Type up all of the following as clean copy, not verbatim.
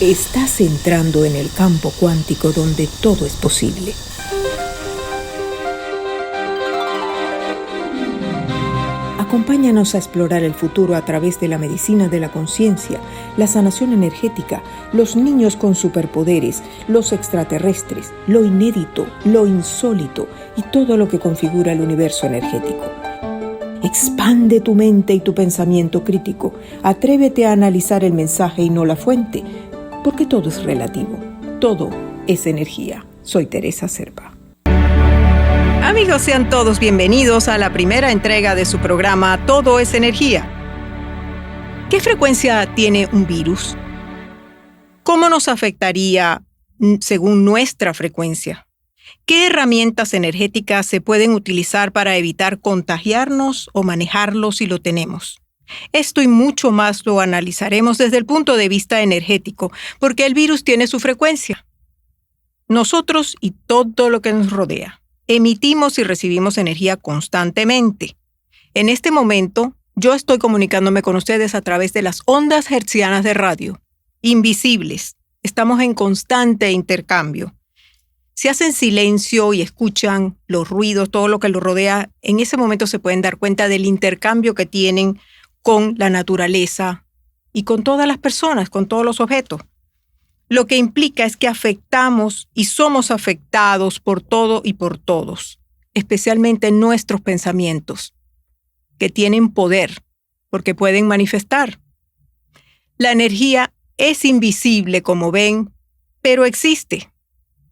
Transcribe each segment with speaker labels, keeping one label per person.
Speaker 1: Estás entrando en el campo cuántico donde todo es posible. Acompáñanos a explorar el futuro a través de la medicina de la conciencia, la sanación energética, los niños con superpoderes, los extraterrestres, lo inédito, lo insólito y todo lo que configura el universo energético. Expande tu mente y tu pensamiento crítico. Atrévete a analizar el mensaje y no la fuente, porque todo es relativo. Todo es energía. Soy Teresa Serpa.
Speaker 2: Amigos, sean todos bienvenidos a la primera entrega de su programa Todo es Energía. ¿Qué frecuencia tiene un virus? ¿Cómo nos afectaría según nuestra frecuencia? ¿Qué herramientas energéticas se pueden utilizar para evitar contagiarnos o manejarlo si lo tenemos? Esto y mucho más lo analizaremos desde el punto de vista energético, porque el virus tiene su frecuencia. Nosotros y todo lo que nos rodea emitimos y recibimos energía constantemente. En este momento, yo estoy comunicándome con ustedes a través de las ondas hertzianas de radio, invisibles. Estamos en constante intercambio. Si hacen silencio y escuchan los ruidos, todo lo que los rodea, en ese momento se pueden dar cuenta del intercambio que tienen con la naturaleza y con todas las personas, con todos los objetos. Lo que implica es que afectamos y somos afectados por todo y por todos, especialmente nuestros pensamientos, que tienen poder, porque pueden manifestar. La energía es invisible, como ven, pero existe.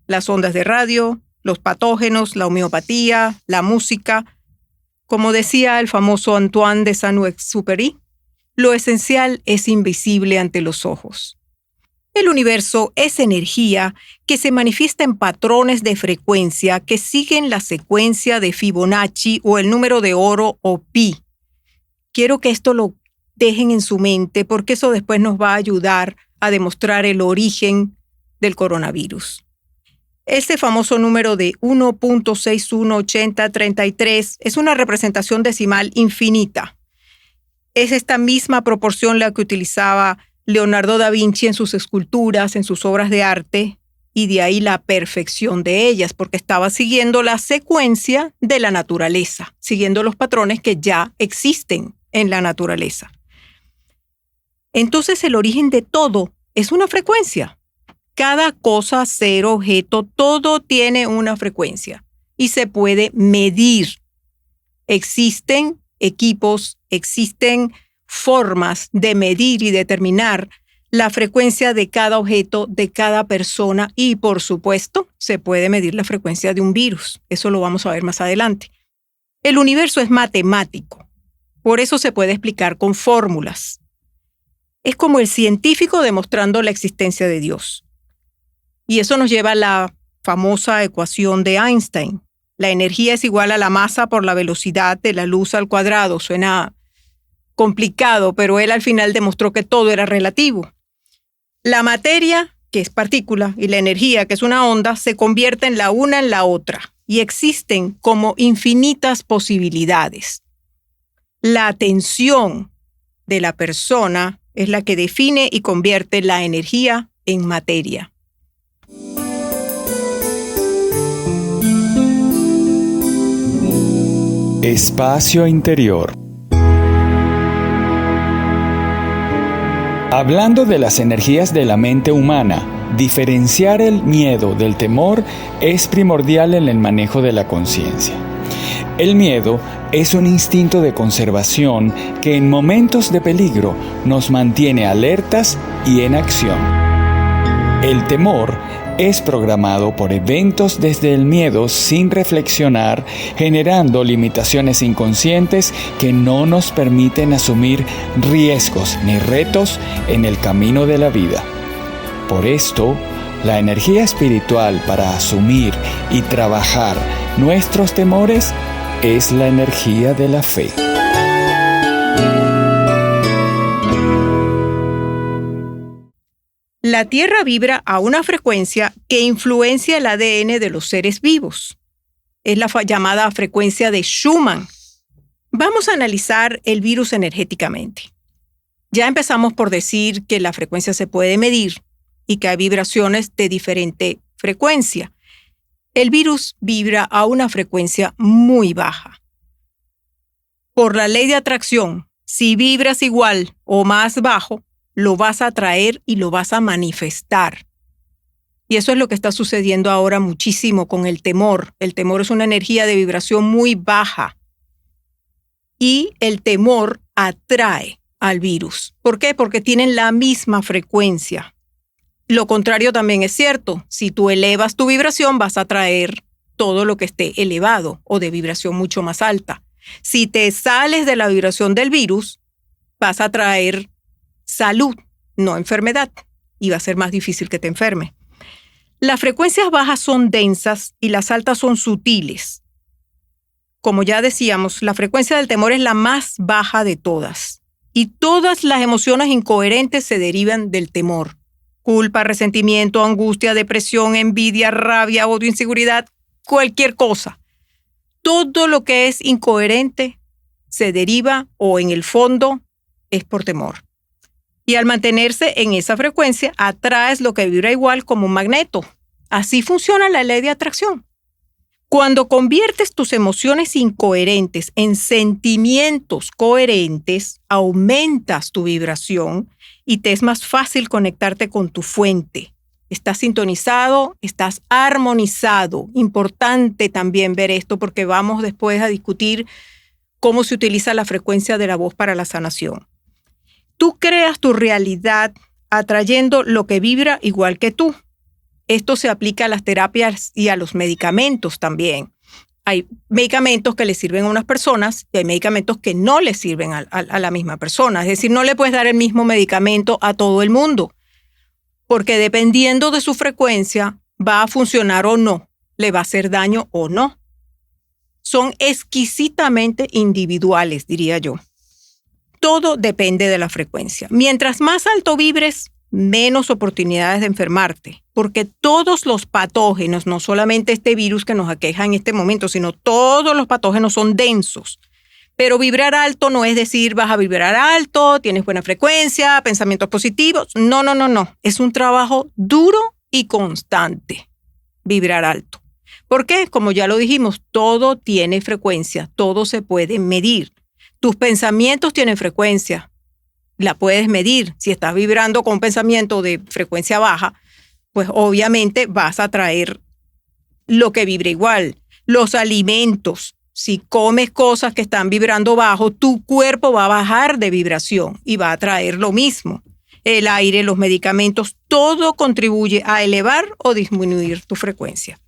Speaker 2: Las ondas de radio, los patógenos, la homeopatía, la música. Como decía el famoso Antoine de Saint-Exupéry, lo esencial es invisible ante los ojos. El universo es energía que se manifiesta en patrones de frecuencia que siguen la secuencia de Fibonacci o el número de oro o pi. Quiero que esto lo dejen en su mente porque eso después nos va a ayudar a demostrar el origen del coronavirus. Este famoso número de 1.618033 es una representación decimal infinita. Es esta misma proporción la que utilizaba Leonardo da Vinci en sus esculturas, en sus obras de arte, y de ahí la perfección de ellas, porque estaba siguiendo la secuencia de la naturaleza, siguiendo los patrones que ya existen en la naturaleza. Entonces el origen de todo es una frecuencia. Cada cosa, ser, objeto, todo tiene una frecuencia y se puede medir. Existen equipos, existen formas de medir y determinar la frecuencia de cada objeto, de cada persona y, por supuesto, se puede medir la frecuencia de un virus. Eso lo vamos a ver más adelante. El universo es matemático, por eso se puede explicar con fórmulas. Es como el científico demostrando la existencia de Dios. Y eso nos lleva a la famosa ecuación de Einstein. La energía es igual a la masa por la velocidad de la luz al cuadrado. Suena complicado, pero él al final demostró que todo era relativo. La materia, que es partícula, y la energía, que es una onda, se convierten la una en la otra y existen como infinitas posibilidades. La atención de la persona es la que define y convierte la energía en materia.
Speaker 3: Espacio interior. Hablando de las energías de la mente humana, diferenciar el miedo del temor es primordial en el manejo de la conciencia. El miedo es un instinto de conservación que en momentos de peligro nos mantiene alertas y en acción. El temor es programado por eventos desde el miedo sin reflexionar, generando limitaciones inconscientes que no nos permiten asumir riesgos ni retos en el camino de la vida. Por esto, la energía espiritual para asumir y trabajar nuestros temores es la energía de la fe.
Speaker 2: La Tierra vibra a una frecuencia que influencia el ADN de los seres vivos. Es la llamada frecuencia de Schumann. Vamos a analizar el virus energéticamente. Ya empezamos por decir que la frecuencia se puede medir y que hay vibraciones de diferente frecuencia. El virus vibra a una frecuencia muy baja. Por la ley de atracción, si vibras igual o más bajo, lo vas a atraer y lo vas a manifestar. Y eso es lo que está sucediendo ahora muchísimo con el temor. El temor es una energía de vibración muy baja. Y el temor atrae al virus. ¿Por qué? Porque tienen la misma frecuencia. Lo contrario también es cierto. Si tú elevas tu vibración, vas a atraer todo lo que esté elevado o de vibración mucho más alta. Si te sales de la vibración del virus, vas a traer salud, no enfermedad, y va a ser más difícil que te enferme. Las frecuencias bajas son densas y las altas son sutiles. Como ya decíamos, la frecuencia del temor es la más baja de todas. Y todas las emociones incoherentes se derivan del temor. Culpa, resentimiento, angustia, depresión, envidia, rabia, odio, inseguridad, cualquier cosa. Todo lo que es incoherente se deriva o en el fondo es por temor. Y al mantenerse en esa frecuencia, atraes lo que vibra igual como un magneto. Así funciona la ley de atracción. Cuando conviertes tus emociones incoherentes en sentimientos coherentes, aumentas tu vibración y te es más fácil conectarte con tu fuente. Estás sintonizado, estás armonizado. Importante también ver esto porque vamos después a discutir cómo se utiliza la frecuencia de la voz para la sanación. Tú creas tu realidad atrayendo lo que vibra igual que tú. Esto se aplica a las terapias y a los medicamentos también. Hay medicamentos que le sirven a unas personas y hay medicamentos que no le sirven a la misma persona. Es decir, no le puedes dar el mismo medicamento a todo el mundo. Porque dependiendo de su frecuencia, va a funcionar o no, le va a hacer daño o no. Son exquisitamente individuales, diría yo. Todo depende de la frecuencia. Mientras más alto vibres, menos oportunidades de enfermarte, porque todos los patógenos, no solamente este virus que nos aqueja en este momento, sino todos los patógenos son densos. Pero vibrar alto no es decir vas a vibrar alto, tienes buena frecuencia, pensamientos positivos. No. Es un trabajo duro y constante, vibrar alto. ¿Por qué? Como ya lo dijimos, todo tiene frecuencia, todo se puede medir. Tus pensamientos tienen frecuencia, la puedes medir. Si estás vibrando con un pensamiento de frecuencia baja, pues obviamente vas a traer lo que vibra igual. Los alimentos. Si comes cosas que están vibrando bajo, tu cuerpo va a bajar de vibración y va a traer lo mismo. El aire, los medicamentos, todo contribuye a elevar o disminuir tu frecuencia.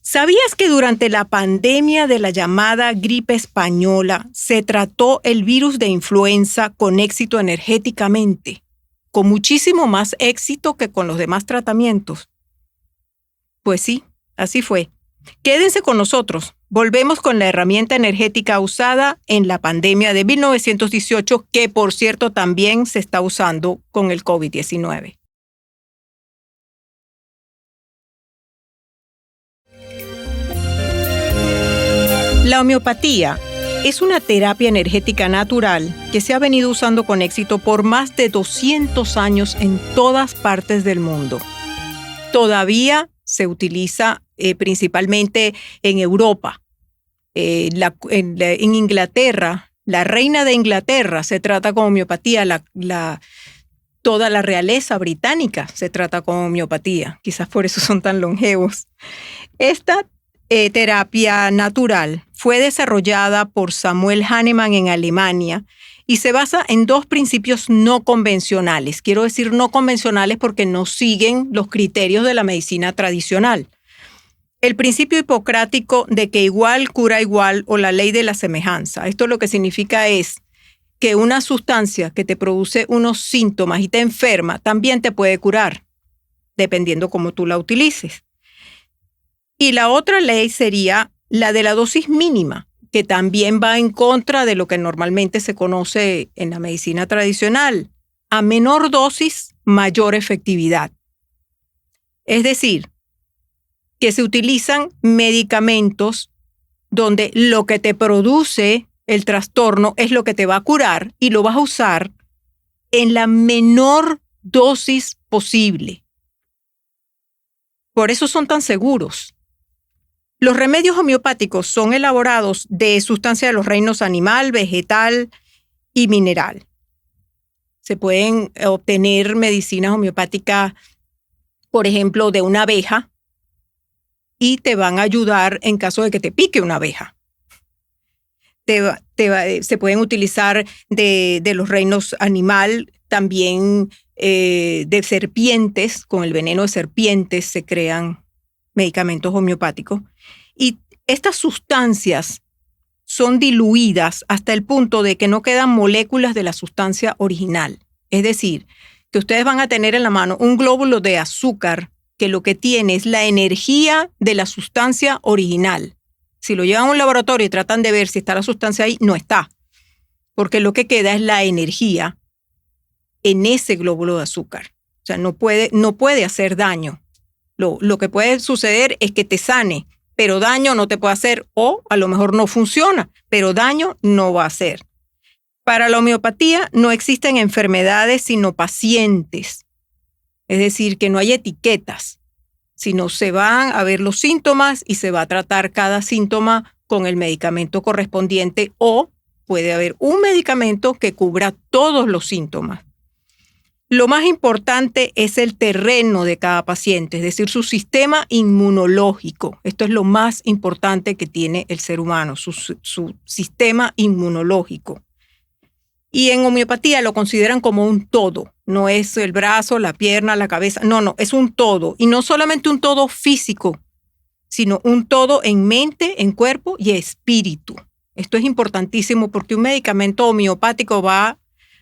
Speaker 2: ¿Sabías que durante la pandemia de la llamada gripe española se trató el virus de influenza con éxito energéticamente, con muchísimo más éxito que con los demás tratamientos? Pues sí, así fue. Quédense con nosotros. Volvemos con la herramienta energética usada en la pandemia de 1918, que por cierto también se está usando con el COVID-19. La homeopatía es una terapia energética natural que se ha venido usando con éxito por más de 200 años en todas partes del mundo. Todavía se utiliza principalmente en Europa. En Inglaterra, la reina de Inglaterra se trata con homeopatía, toda la realeza británica se trata con homeopatía. Quizás por eso son tan longevos. Esta terapia natural fue desarrollada por Samuel Hahnemann en Alemania y se basa en dos principios no convencionales. Quiero decir no convencionales porque no siguen los criterios de la medicina tradicional. El principio hipocrático de que igual cura igual o la ley de la semejanza. Esto lo que significa es que una sustancia que te produce unos síntomas y te enferma también te puede curar, dependiendo cómo tú la utilices. Y la otra ley sería la de la dosis mínima, que también va en contra de lo que normalmente se conoce en la medicina tradicional. A menor dosis, mayor efectividad. Es decir, que se utilizan medicamentos donde lo que te produce el trastorno es lo que te va a curar y lo vas a usar en la menor dosis posible. Por eso son tan seguros. Los remedios homeopáticos son elaborados de sustancias de los reinos animal, vegetal y mineral. Se pueden obtener medicinas homeopáticas, por ejemplo, de una abeja, y te van a ayudar en caso de que te pique una abeja. Se pueden utilizar de los reinos animal, también de serpientes. Con el veneno de serpientes se crean medicamentos homeopáticos. Y estas sustancias son diluidas hasta el punto de que no quedan moléculas de la sustancia original. Es decir, que ustedes van a tener en la mano un glóbulo de azúcar que lo que tiene es la energía de la sustancia original. Si lo llevan a un laboratorio y tratan de ver si está la sustancia ahí, no está. Porque lo que queda es la energía en ese glóbulo de azúcar. O sea, no puede hacer daño. Lo que puede suceder es que te sane, pero daño no te puede hacer, o a lo mejor no funciona, pero daño no va a hacer. Para la homeopatía no existen enfermedades sino pacientes. Es decir, que no hay etiquetas, sino se van a ver los síntomas y se va a tratar cada síntoma con el medicamento correspondiente, o puede haber un medicamento que cubra todos los síntomas. Lo más importante es el terreno de cada paciente, es decir, su sistema inmunológico. Esto es lo más importante que tiene el ser humano, su sistema inmunológico. Y en homeopatía lo consideran como un todo. No es el brazo, la pierna, la cabeza. No, es un todo. Y no solamente un todo físico, sino un todo en mente, en cuerpo y espíritu. Esto es importantísimo porque un medicamento homeopático va a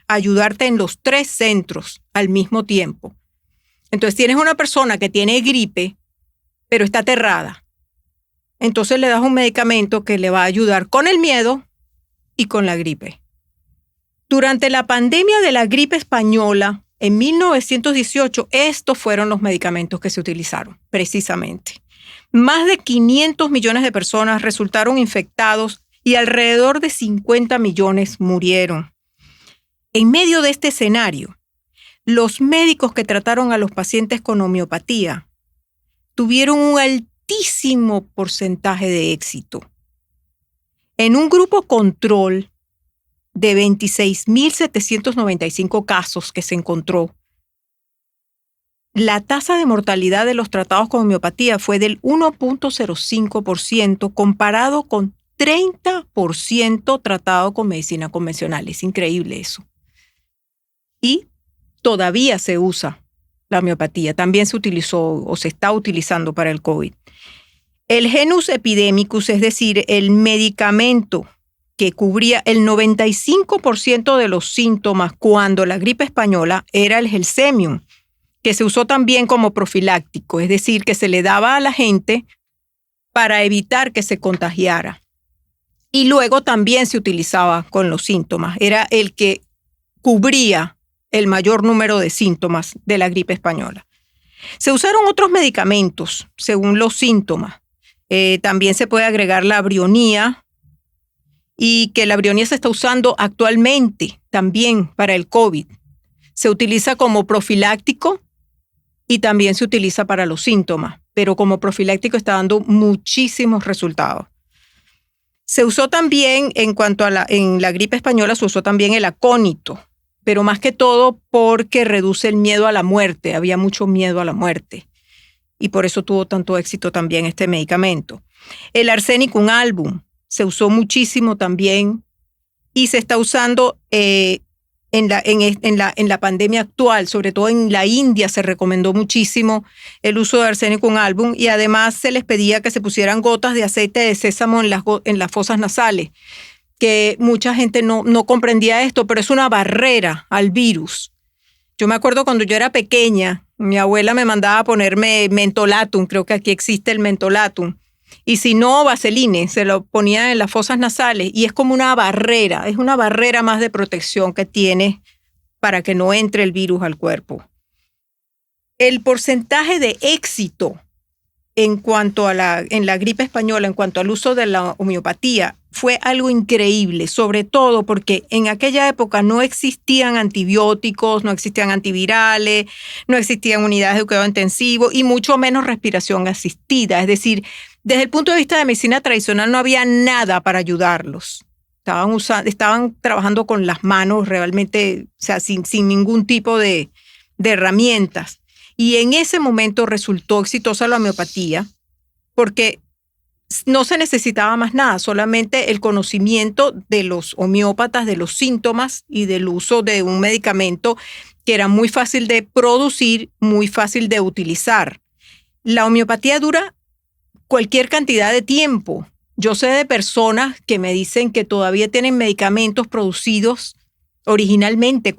Speaker 2: ayudarte en los 3 centros al mismo tiempo. Entonces tienes una persona que tiene gripe, pero está aterrada. Entonces le das un medicamento que le va a ayudar con el miedo y con la gripe. Durante la pandemia de la gripe española, en 1918, estos fueron los medicamentos que se utilizaron, precisamente. Más de 500 millones de personas resultaron infectados y alrededor de 50 millones murieron. En medio de este escenario, los médicos que trataron a los pacientes con homeopatía tuvieron un altísimo porcentaje de éxito. En un grupo control de 26.795 casos que se encontró, la tasa de mortalidad de los tratados con homeopatía fue del 1.05% comparado con 30% tratado con medicina convencional. Es increíble eso. Y todavía se usa la homeopatía. También se utilizó o se está utilizando para el COVID. El Genus Epidemicus, es decir, el medicamento que cubría el 95% de los síntomas cuando la gripe española, era el Gelsemium, que se usó también como profiláctico, es decir, que se le daba a la gente para evitar que se contagiara. Y luego también se utilizaba con los síntomas. Era el que cubría el mayor número de síntomas de la gripe española. Se usaron otros medicamentos según los síntomas. También se puede agregar la brionía, y que la brionía se está usando actualmente también para el COVID. Se utiliza como profiláctico y también se utiliza para los síntomas, pero como profiláctico está dando muchísimos resultados. Se usó también, en la gripe española, se usó también el acónito, pero más que todo porque reduce el miedo a la muerte. Había mucho miedo a la muerte y por eso tuvo tanto éxito también este medicamento. El Arsenicum album se usó muchísimo también y se está usando en la pandemia actual. Sobre todo en la India se recomendó muchísimo el uso de Arsenicum album, y además se les pedía que se pusieran gotas de aceite de sésamo en las fosas nasales, que mucha gente no comprendía esto, pero es una barrera al virus. Yo me acuerdo cuando yo era pequeña, mi abuela me mandaba a ponerme mentolatum, creo que aquí existe el mentolatum, y si no, vaseline, se lo ponía en las fosas nasales, y es como una barrera, es una barrera más de protección que tiene para que no entre el virus al cuerpo. El porcentaje de éxito en la gripe española, en cuanto al uso de la homeopatía, fue algo increíble, sobre todo porque en aquella época no existían antibióticos, no existían antivirales, no existían unidades de cuidado intensivo y mucho menos respiración asistida. Es decir, desde el punto de vista de medicina tradicional no había nada para ayudarlos. Estaban trabajando con las manos realmente, o sea, sin ningún tipo de herramientas. Y en ese momento resultó exitosa la homeopatía porque no se necesitaba más nada, solamente el conocimiento de los homeópatas, de los síntomas y del uso de un medicamento que era muy fácil de producir, muy fácil de utilizar. La homeopatía dura cualquier cantidad de tiempo. Yo sé de personas que me dicen que todavía tienen medicamentos producidos originalmente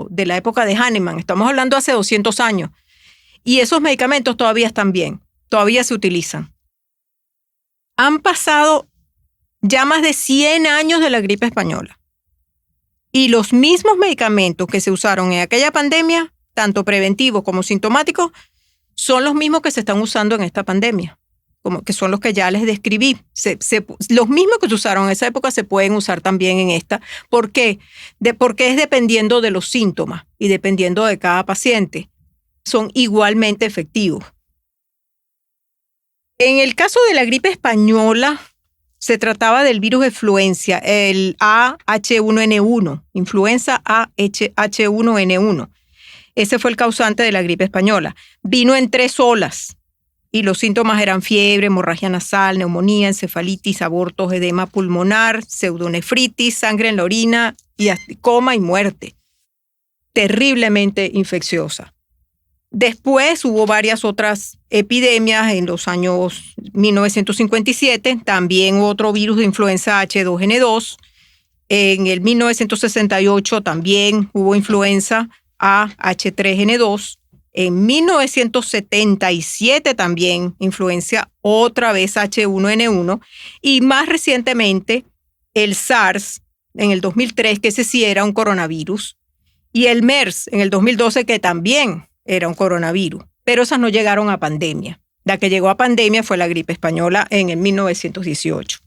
Speaker 2: de la época de Hahnemann. Estamos hablando hace 200 años. Y esos medicamentos todavía están bien, todavía se utilizan. Han pasado ya más de 100 años de la gripe española. Y los mismos medicamentos que se usaron en aquella pandemia, tanto preventivos como sintomáticos, son los mismos que se están usando en esta pandemia, como que son los que ya les describí. Los mismos que se usaron en esa época se pueden usar también en esta. ¿Por qué? Porque es dependiendo de los síntomas y dependiendo de cada paciente. Son igualmente efectivos. En el caso de la gripe española, se trataba del virus de influencia, el AH1N1, influenza AH1N1. Ese fue el causante de la gripe española. Vino en 3 olas y los síntomas eran fiebre, hemorragia nasal, neumonía, encefalitis, abortos, edema pulmonar, pseudonefritis, sangre en la orina, y coma y muerte. Terriblemente infecciosa. Después hubo varias otras epidemias en los años 1957, también otro virus de influenza H2N2. En el 1968 también hubo influenza AH3N2. En 1977 también influencia otra vez H1N1. Y más recientemente el SARS en el 2003, que ese sí era un coronavirus. Y el MERS en el 2012, que también era un coronavirus, pero esas no llegaron a pandemia. La que llegó a pandemia fue la gripe española en el 1918.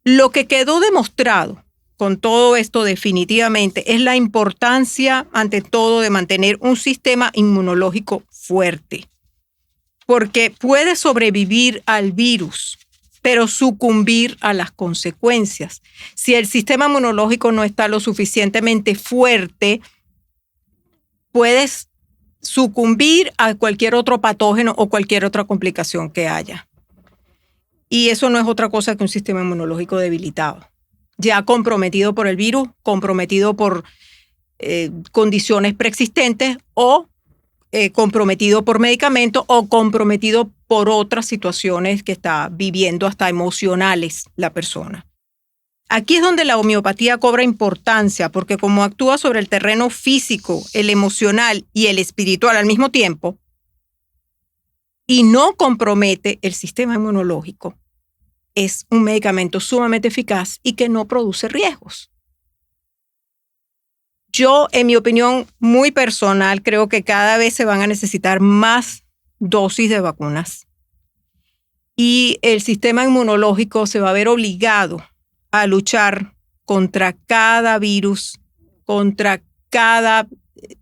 Speaker 2: Lo que quedó demostrado con todo esto definitivamente es la importancia, ante todo, de mantener un sistema inmunológico fuerte, porque puede sobrevivir al virus, pero sucumbir a las consecuencias. Si el sistema inmunológico no está lo suficientemente fuerte, puedes sucumbir a cualquier otro patógeno o cualquier otra complicación que haya. Y eso no es otra cosa que un sistema inmunológico debilitado, ya comprometido por el virus, comprometido por condiciones preexistentes o comprometido por medicamentos o comprometido por otras situaciones que está viviendo, hasta emocionales, la persona. Aquí es donde la homeopatía cobra importancia, porque como actúa sobre el terreno físico, el emocional y el espiritual al mismo tiempo, y no compromete el sistema inmunológico, es un medicamento sumamente eficaz y que no produce riesgos. Yo, en mi opinión muy personal, creo que cada vez se van a necesitar más dosis de vacunas y el sistema inmunológico se va a ver obligado a luchar contra cada virus, contra cada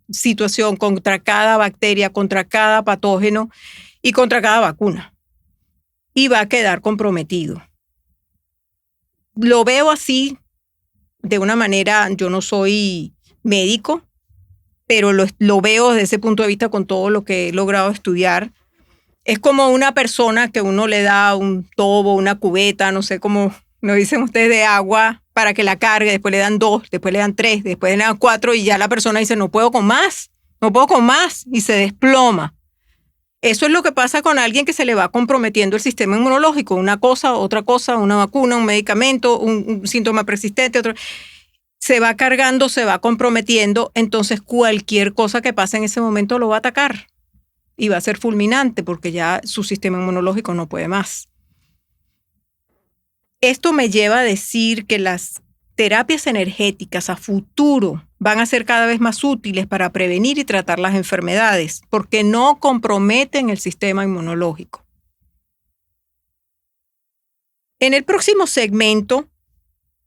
Speaker 2: situación, contra cada bacteria, contra cada patógeno y contra cada vacuna. Y va a quedar comprometido. Lo veo así de una manera, yo no soy médico, pero lo veo desde ese punto de vista con todo lo que he logrado estudiar. Es como una persona que uno le da un tobo, una cubeta, no sé cómo nos dicen ustedes, de agua para que la cargue, después le dan 2, después le dan 3, después le dan 4 y ya la persona dice no puedo con más y se desploma. Eso es lo que pasa con alguien que se le va comprometiendo el sistema inmunológico, una cosa, otra cosa, una vacuna, un medicamento, un síntoma persistente, otro. Se va cargando, se va comprometiendo, entonces cualquier cosa que pase en ese momento lo va a atacar y va a ser fulminante porque ya su sistema inmunológico no puede más. Esto me lleva a decir que las terapias energéticas a futuro van a ser cada vez más útiles para prevenir y tratar las enfermedades porque no comprometen el sistema inmunológico. En el próximo segmento,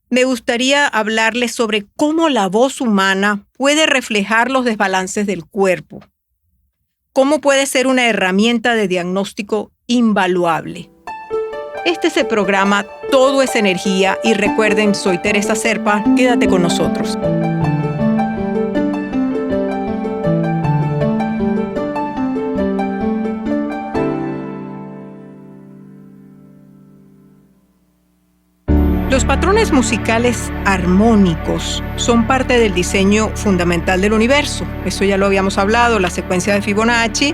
Speaker 2: me gustaría hablarles sobre cómo la voz humana puede reflejar los desbalances del cuerpo. Cómo puede ser una herramienta de diagnóstico invaluable. Este es el programa Todo es Energía y recuerden, soy Teresa Serpa, quédate con nosotros. Los patrones musicales armónicos son parte del diseño fundamental del universo. Eso ya lo habíamos hablado, la secuencia de Fibonacci,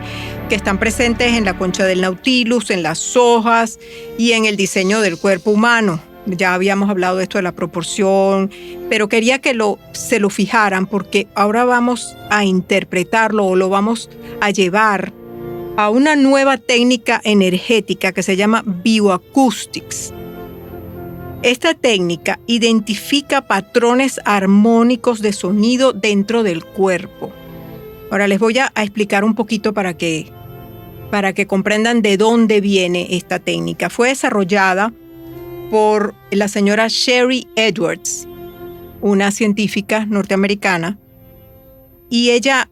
Speaker 2: que están presentes en la concha del Nautilus, en las hojas y en el diseño del cuerpo humano. Ya habíamos hablado de esto de la proporción, pero quería que se lo fijaran porque ahora vamos a interpretarlo o lo vamos a llevar a una nueva técnica energética que se llama Bioacoustics. Esta técnica identifica patrones armónicos de sonido dentro del cuerpo. Ahora les voy a explicar un poquito para que comprendan de dónde viene esta técnica. Fue desarrollada por la señora Sherry Edwards, una científica norteamericana, y ella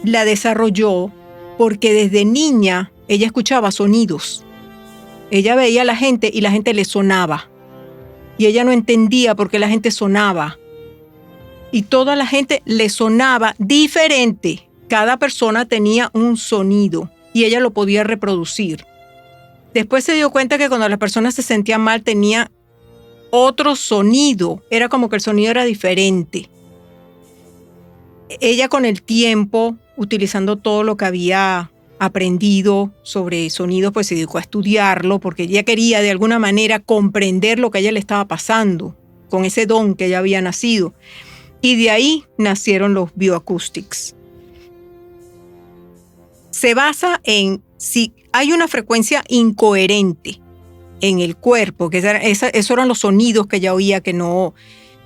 Speaker 2: la desarrolló porque desde niña ella escuchaba sonidos. Ella veía a la gente y la gente le sonaba. Y ella no entendía por qué la gente sonaba. Y toda la gente le sonaba diferente. Cada persona tenía un sonido y ella lo podía reproducir. Después se dio cuenta que cuando las personas se sentían mal tenía otro sonido. Era como que el sonido era diferente. Ella con el tiempo, utilizando todo lo que había aprendido sobre sonidos, pues se dedicó a estudiarlo porque ella quería de alguna manera comprender lo que a ella le estaba pasando con ese don que ella había nacido. Y de ahí nacieron los bioacoustics. Se basa en si hay una frecuencia incoherente en el cuerpo, que esos eran los sonidos que ella oía que no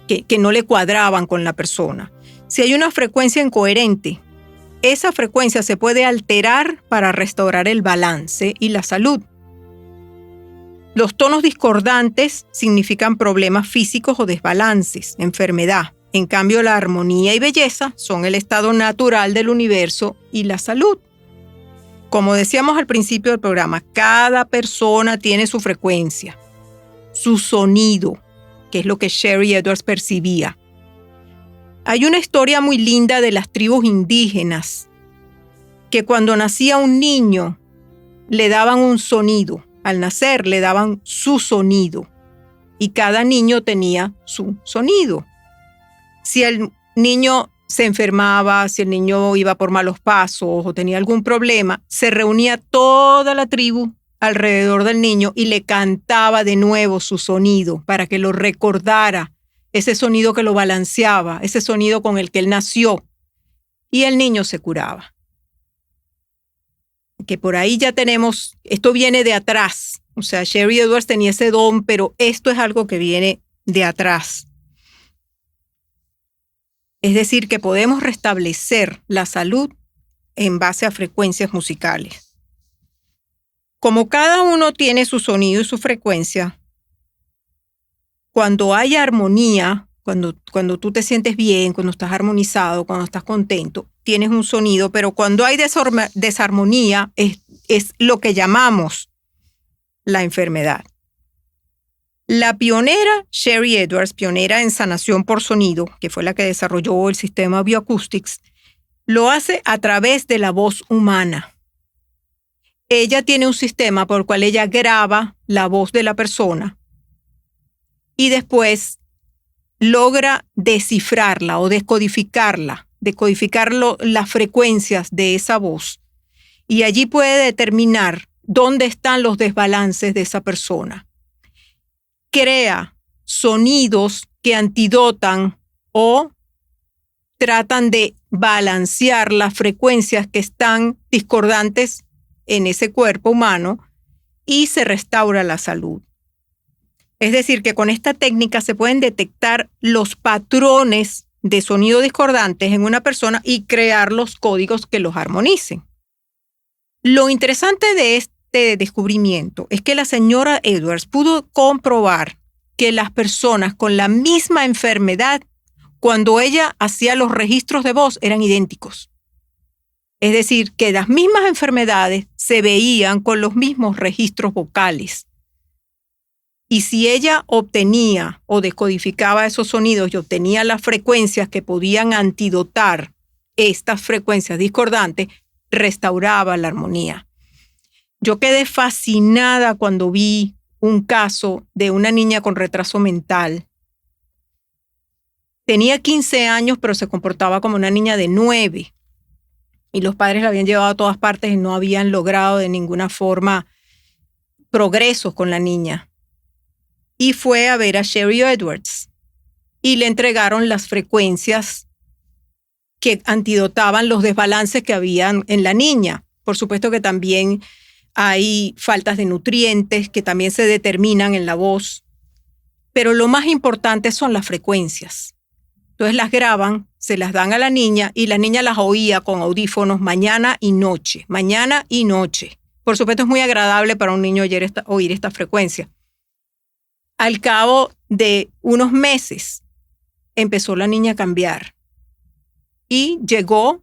Speaker 2: le cuadraban con la persona. Si hay una frecuencia incoherente, esa frecuencia se puede alterar para restaurar el balance y la salud. Los tonos discordantes significan problemas físicos o desbalances, enfermedad. En cambio, la armonía y belleza son el estado natural del universo y la salud. Como decíamos al principio del programa, cada persona tiene su frecuencia, su sonido, que es lo que Sherry Edwards percibía. Hay una historia muy linda de las tribus indígenas que cuando nacía un niño le daban un sonido. Al nacer le daban su sonido y cada niño tenía su sonido. Si el niño se enfermaba, si el niño iba por malos pasos o tenía algún problema, se reunía toda la tribu alrededor del niño y le cantaba de nuevo su sonido para que lo recordara. Ese sonido que lo balanceaba, ese sonido con el que él nació. Y el niño se curaba. Que por ahí ya tenemos, esto viene de atrás. O sea, Sherry Edwards tenía ese don, pero esto es algo que viene de atrás. Es decir, que podemos restablecer la salud en base a frecuencias musicales. Como cada uno tiene su sonido y su frecuencia, cuando hay armonía, cuando tú te sientes bien, cuando estás armonizado, cuando estás contento, tienes un sonido, pero cuando hay desarmonía es lo que llamamos la enfermedad. La pionera Sherry Edwards, pionera en sanación por sonido, que fue la que desarrolló el sistema Bioacoustics, lo hace a través de la voz humana. Ella tiene un sistema por el cual ella graba la voz de la persona y después logra descifrarla o decodificar las frecuencias de esa voz. Y allí puede determinar dónde están los desbalances de esa persona. Crea sonidos que antidotan o tratan de balancear las frecuencias que están discordantes en ese cuerpo humano y se restaura la salud. Es decir, que con esta técnica se pueden detectar los patrones de sonido discordantes en una persona y crear los códigos que los armonicen. Lo interesante de este descubrimiento es que la señora Edwards pudo comprobar que las personas con la misma enfermedad, cuando ella hacía los registros de voz, eran idénticos. Es decir, que las mismas enfermedades se veían con los mismos registros vocales. Y si ella obtenía o descodificaba esos sonidos y obtenía las frecuencias que podían antidotar estas frecuencias discordantes, restauraba la armonía. Yo quedé fascinada cuando vi un caso de una niña con retraso mental. Tenía 15 años, pero se comportaba como una niña de 9. Y los padres la habían llevado a todas partes y no habían logrado de ninguna forma progresos con la niña. Y fue a ver a Sherry Edwards y le entregaron las frecuencias que antidotaban los desbalances que habían en la niña. Por supuesto que también hay faltas de nutrientes que también se determinan en la voz, pero lo más importante son las frecuencias. Entonces las graban, se las dan a la niña y la niña las oía con audífonos mañana y noche, mañana y noche. Por supuesto es muy agradable para un niño oír esta frecuencia. Al cabo de unos meses empezó la niña a cambiar y llegó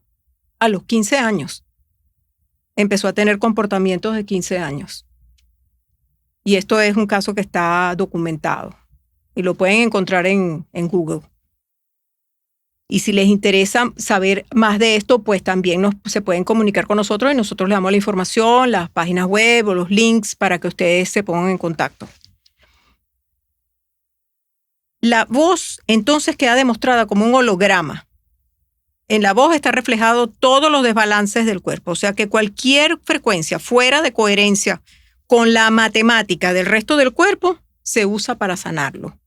Speaker 2: a los 15 años. Empezó a tener comportamientos de 15 años. Y esto es un caso que está documentado y lo pueden encontrar en Google. Y si les interesa saber más de esto, pues también se pueden comunicar con nosotros y nosotros les damos la información, las páginas web o los links para que ustedes se pongan en contacto. La voz entonces queda demostrada como un holograma. En la voz está reflejado todos los desbalances del cuerpo, o sea que cualquier frecuencia fuera de coherencia con la matemática del resto del cuerpo se usa para sanarlo.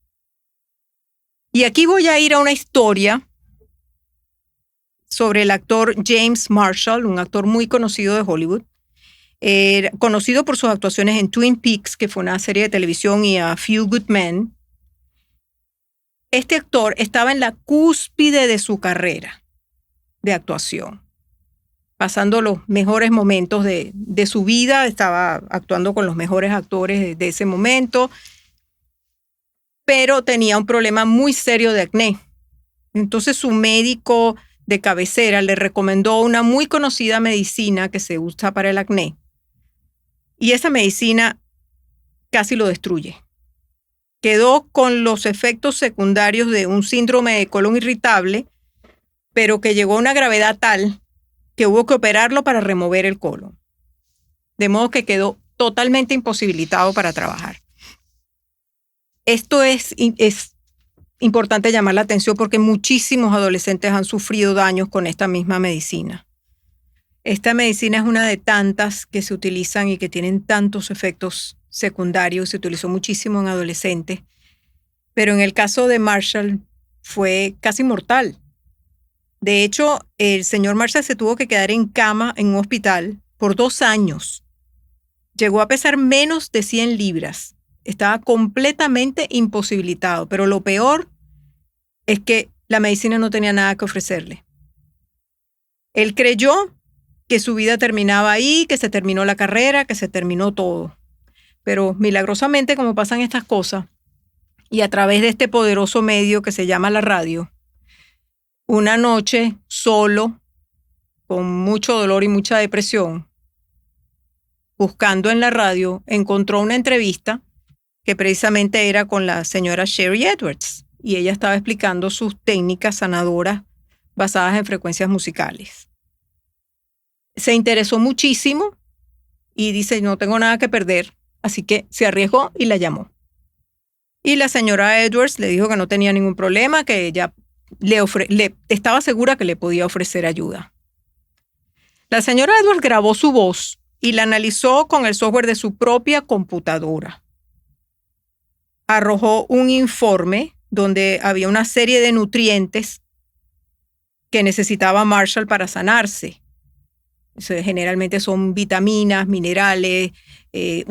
Speaker 2: Y aquí voy a ir a una historia sobre el actor James Marshall, un actor muy conocido de Hollywood, conocido por sus actuaciones en Twin Peaks, que fue una serie de televisión, y A Few Good Men. Este actor estaba en la cúspide de su carrera de actuación, pasando los mejores momentos de su vida, estaba actuando con los mejores actores de ese momento, pero tenía un problema muy serio de acné. Entonces su médico de cabecera le recomendó una muy conocida medicina que se usa para el acné, y esa medicina casi lo destruye. Quedó con los efectos secundarios de un síndrome de colon irritable, pero que llegó a una gravedad tal que hubo que operarlo para remover el colon. De modo que quedó totalmente imposibilitado para trabajar. Esto es importante llamar la atención porque muchísimos adolescentes han sufrido daños con esta misma medicina. Esta medicina es una de tantas que se utilizan y que tienen tantos efectos secundarios. Se utilizó muchísimo en adolescentes, pero en el caso de Marshall fue casi mortal. De hecho, el señor Marshall se tuvo que quedar en cama en un hospital por 2 años. Llegó a pesar menos de 100 libras. Estaba completamente imposibilitado, pero lo peor es que la medicina no tenía nada que ofrecerle. Él creyó que su vida terminaba ahí, que se terminó la carrera, que se terminó todo. Pero milagrosamente, como pasan estas cosas, y a través de este poderoso medio que se llama la radio, una noche solo, con mucho dolor y mucha depresión, buscando en la radio, encontró una entrevista que precisamente era con la señora Sherry Edwards, y ella estaba explicando sus técnicas sanadoras basadas en frecuencias musicales. Se interesó muchísimo y dice, no tengo nada que perder, así que se arriesgó y la llamó. Y la señora Edwards le dijo que no tenía ningún problema, que ella estaba segura que le podía ofrecer ayuda. La señora Edwards grabó su voz y la analizó con el software de su propia computadora. Arrojó un informe donde había una serie de nutrientes que necesitaba Marshall para sanarse. Generalmente son vitaminas, minerales,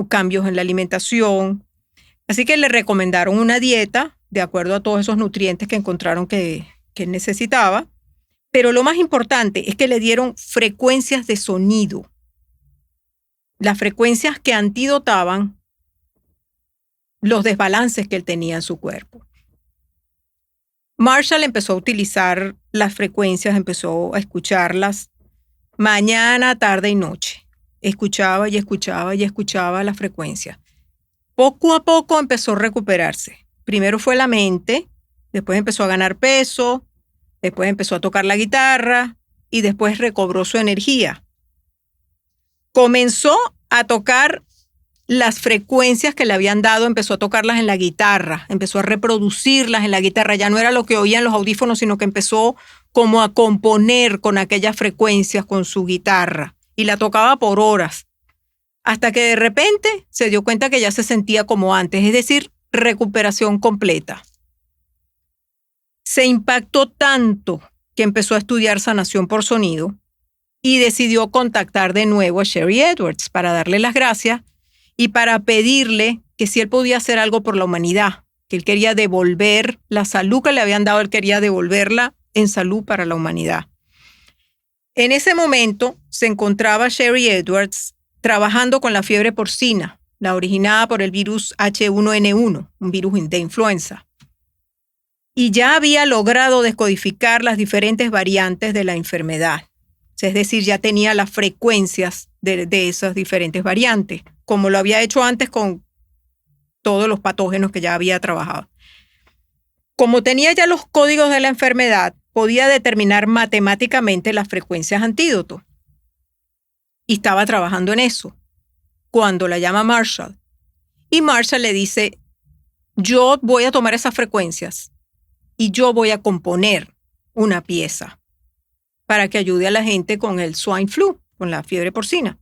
Speaker 2: cambios en la alimentación. Así que le recomendaron una dieta de acuerdo a todos esos nutrientes que encontraron que necesitaba. Pero lo más importante es que le dieron frecuencias de sonido. las frecuencias que antidotaban los desbalances que él tenía en su cuerpo. Marshall empezó a utilizar las frecuencias, empezó a escucharlas mañana, tarde y noche. Escuchaba y escuchaba y escuchaba las frecuencias. Poco a poco empezó a recuperarse. Primero fue la mente, después empezó a ganar peso, después empezó a tocar la guitarra y después recobró su energía. Comenzó a tocar las frecuencias que le habían dado, empezó a tocarlas en la guitarra, empezó a reproducirlas en la guitarra. Ya no era lo que oía en los audífonos, sino que empezó como a componer con aquellas frecuencias con su guitarra y la tocaba por horas, hasta que de repente se dio cuenta que ya se sentía como antes, es decir, recuperación completa. Se impactó tanto que empezó a estudiar sanación por sonido y decidió contactar de nuevo a Sharry Edwards para darle las gracias y para pedirle que si él podía hacer algo por la humanidad, que él quería devolver la salud que le habían dado, él quería devolverla en salud para la humanidad. En ese momento se encontraba Sharry Edwards trabajando con la fiebre porcina, la originada por el virus H1N1, un virus de influenza. Y ya había logrado descodificar las diferentes variantes de la enfermedad. Es decir, ya tenía las frecuencias de esas diferentes variantes, como lo había hecho antes con todos los patógenos que ya había trabajado. Como tenía ya los códigos de la enfermedad, podía determinar matemáticamente las frecuencias antídoto. Y estaba trabajando en eso, cuando la llama Marshall. Y Marshall le dice, yo voy a tomar esas frecuencias y yo voy a componer una pieza para que ayude a la gente con el swine flu, con la fiebre porcina.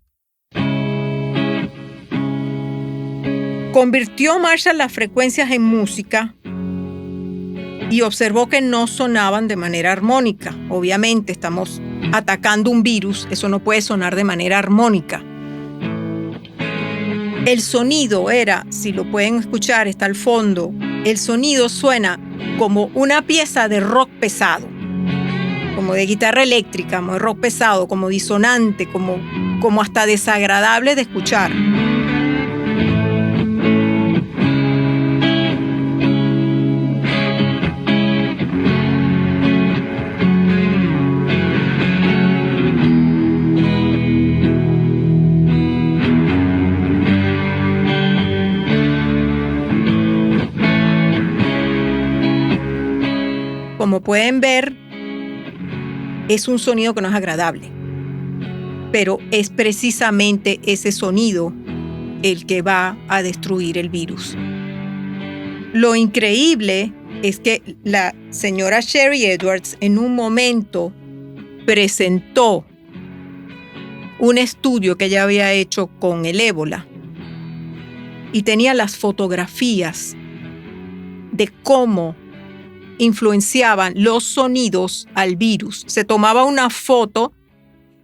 Speaker 2: Convirtió Marshall las frecuencias en música y observó que no sonaban de manera armónica. Obviamente estamos atacando un virus, eso no puede sonar de manera armónica. El sonido era, si lo pueden escuchar, está al fondo, el sonido suena como una pieza de rock pesado, como de guitarra eléctrica, como de rock pesado, como disonante, como hasta desagradable de escuchar. Como pueden ver, es un sonido que no es agradable, pero es precisamente ese sonido el que va a destruir el virus. Lo increíble es que la señora Sharry Edwards en un momento presentó un estudio que ella había hecho con el ébola y tenía las fotografías de cómo influenciaban los sonidos al virus. Se tomaba una foto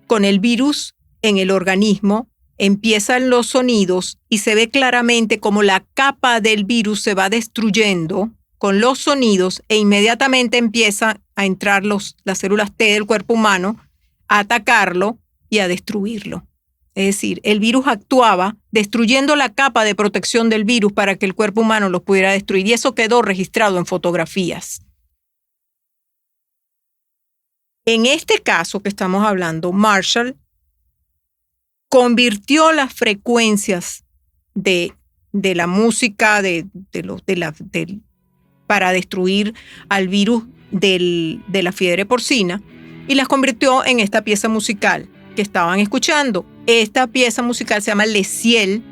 Speaker 2: con el virus en el organismo, empiezan los sonidos y se ve claramente cómo la capa del virus se va destruyendo con los sonidos e inmediatamente empiezan a entrar las células T del cuerpo humano a atacarlo y a destruirlo. Es decir, el virus actuaba destruyendo la capa de protección del virus para que el cuerpo humano los pudiera destruir y eso quedó registrado en fotografías. En este caso que estamos hablando, Marshall convirtió las frecuencias de la música para destruir al virus de la fiebre porcina y las convirtió en esta pieza musical que estaban escuchando. Esta pieza musical se llama Le Ciel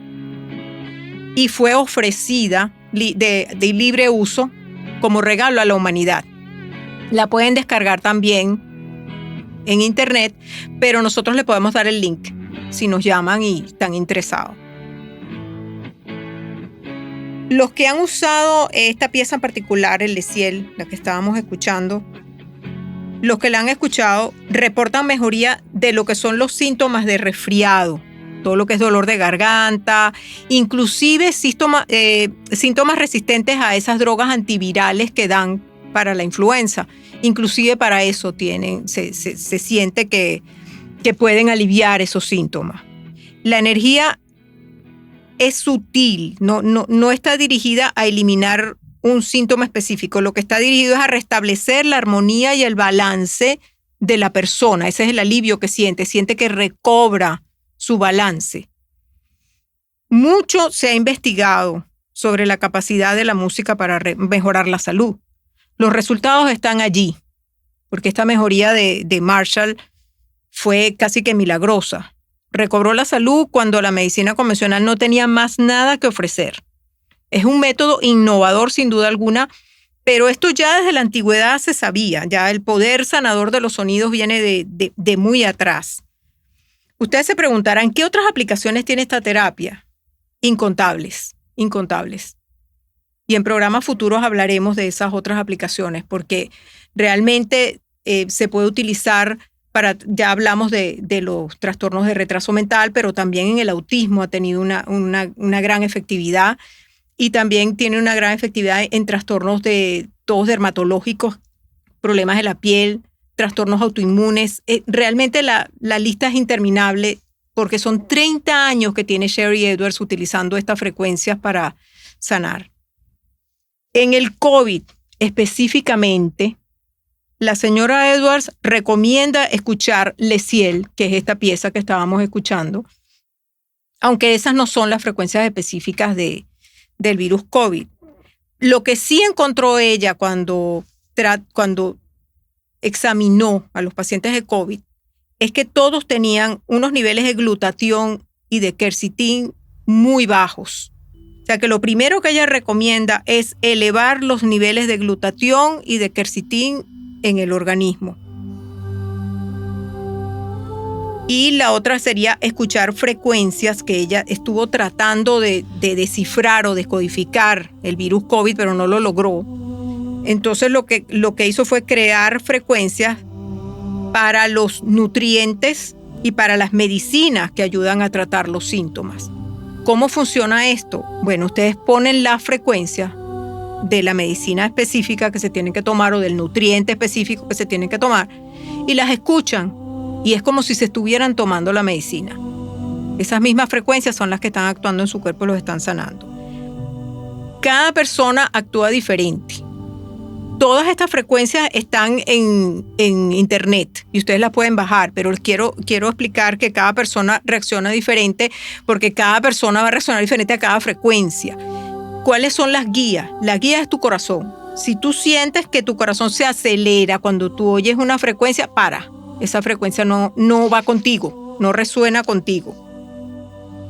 Speaker 2: y fue ofrecida de libre uso como regalo a la humanidad. La pueden descargar también en internet, pero nosotros le podemos dar el link si nos llaman y están interesados. Los que han usado esta pieza en particular, el Le Ciel, la que estábamos escuchando, los que la han escuchado reportan mejoría de lo que son los síntomas de resfriado, todo lo que es dolor de garganta, inclusive síntomas resistentes a esas drogas antivirales que dan para la influenza. Inclusive para eso se siente que pueden aliviar esos síntomas. La energía es sutil, no está dirigida a eliminar un síntoma específico. Lo que está dirigido es a restablecer la armonía y el balance de la persona. Ese es el alivio que siente que recobra su balance. Mucho se ha investigado sobre la capacidad de la música para mejorar la salud. Los resultados están allí, porque esta mejoría de Marshall fue casi que milagrosa. Recobró la salud cuando la medicina convencional no tenía más nada que ofrecer. Es un método innovador sin duda alguna, pero esto ya desde la antigüedad se sabía. Ya el poder sanador de los sonidos viene de muy atrás. Ustedes se preguntarán, ¿qué otras aplicaciones tiene esta terapia? Incontables. Y en programas futuros hablaremos de esas otras aplicaciones, porque realmente se puede utilizar ya hablamos de los trastornos de retraso mental, pero también en el autismo ha tenido una gran efectividad, y también tiene una gran efectividad en trastornos todos dermatológicos, problemas de la piel, trastornos autoinmunes. Realmente la lista es interminable, porque son 30 años que tiene Sharry Edwards utilizando estas frecuencias para sanar. En el COVID específicamente, la señora Edwards recomienda escuchar Le Ciel, que es esta pieza que estábamos escuchando, aunque esas no son las frecuencias específicas del virus COVID. Lo que sí encontró ella cuando examinó a los pacientes de COVID es que todos tenían unos niveles de glutatión y de quercetín muy bajos. O sea que lo primero que ella recomienda es elevar los niveles de glutatión y de quercetín en el organismo. Y la otra sería escuchar frecuencias que ella estuvo tratando de descifrar o descodificar el virus COVID, pero no lo logró. Entonces lo que hizo fue crear frecuencias para los nutrientes y para las medicinas que ayudan a tratar los síntomas. ¿Cómo funciona esto? Bueno, ustedes ponen la frecuencia de la medicina específica que se tienen que tomar o del nutriente específico que se tienen que tomar y las escuchan, y es como si se estuvieran tomando la medicina. Esas mismas frecuencias son las que están actuando en su cuerpo y los están sanando. Cada persona actúa diferente. Todas estas frecuencias están en internet y ustedes las pueden bajar, pero quiero explicar que cada persona reacciona diferente, porque cada persona va a reaccionar diferente a cada frecuencia. ¿Cuáles son las guías? La guía es tu corazón. Si tú sientes que tu corazón se acelera cuando tú oyes una frecuencia, para. Esa frecuencia no va contigo, no resuena contigo.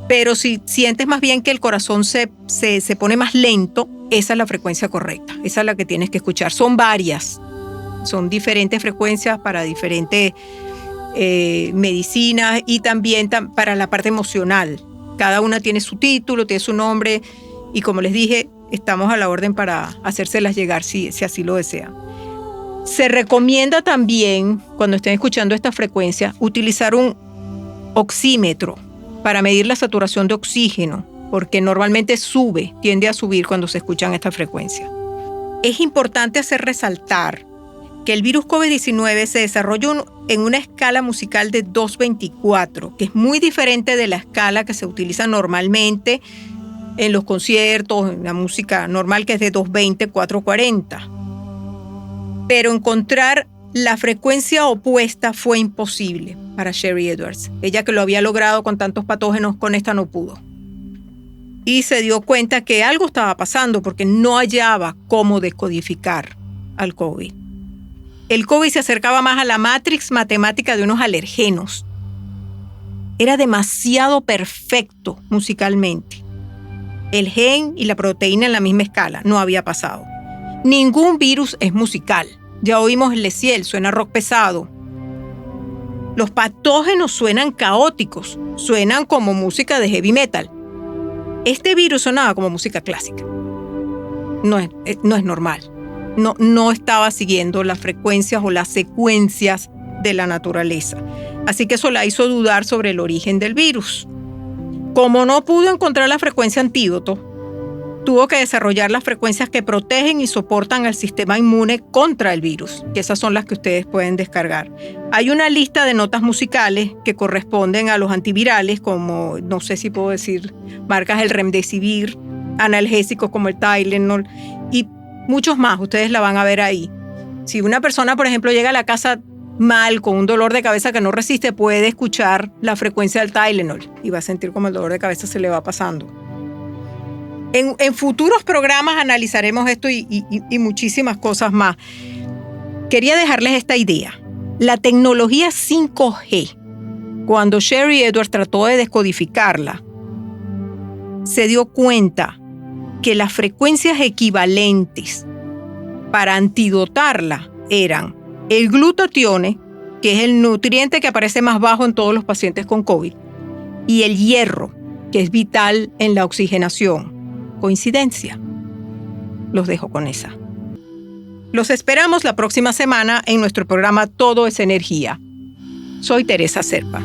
Speaker 2: Pero si sientes más bien que el corazón se pone más lento, esa es la frecuencia correcta. Esa es la que tienes que escuchar. Son varias. Son diferentes frecuencias para diferentes medicinas y también para la parte emocional. Cada una tiene su título, tiene su nombre. Y como les dije, estamos a la orden para hacérselas llegar si así lo desean. Se recomienda también, cuando estén escuchando esta frecuencia, utilizar un oxímetro para medir la saturación de oxígeno, porque normalmente tiende a subir cuando se escuchan esta frecuencia. Es importante hacer resaltar que el virus COVID-19 se desarrolló en una escala musical de 224, que es muy diferente de la escala que se utiliza normalmente en los conciertos, en la música normal, que es de 220, 440. Pero encontrar la frecuencia opuesta fue imposible para Sharry Edwards. Ella, que lo había logrado con tantos patógenos, con esta no pudo. Y se dio cuenta que algo estaba pasando porque no hallaba cómo descodificar al COVID. El COVID se acercaba más a la matrix matemática de unos alergenos. Era demasiado perfecto musicalmente. El gen y la proteína en la misma escala. No había pasado. Ningún virus es musical. Ya oímos el Le Ciel, suena rock pesado. Los patógenos suenan caóticos, suenan como música de heavy metal. Este virus sonaba como música clásica. No es normal. No estaba siguiendo las frecuencias o las secuencias de la naturaleza. Así que eso la hizo dudar sobre el origen del virus. Como no pudo encontrar la frecuencia antídoto, tuvo que desarrollar las frecuencias que protegen y soportan al sistema inmune contra el virus, que esas son las que ustedes pueden descargar. Hay una lista de notas musicales que corresponden a los antivirales, como, no sé si puedo decir, marcas el Remdesivir, analgésicos como el Tylenol y muchos más, ustedes la van a ver ahí. Si una persona, por ejemplo, llega a la casa mal, con un dolor de cabeza que no resiste, puede escuchar la frecuencia del Tylenol y va a sentir como el dolor de cabeza se le va pasando. En futuros programas analizaremos esto y muchísimas cosas más. Quería dejarles esta idea. La tecnología 5G, cuando Sherry Edwards trató de descodificarla, se dio cuenta que las frecuencias equivalentes para antidotarla eran el glutatión, que es el nutriente que aparece más bajo en todos los pacientes con COVID, y el hierro, que es vital en la oxigenación. ¿Coincidencia? Los dejo con esa. Los esperamos la próxima semana en nuestro programa Todo es Energía. Soy Teresa Serpa.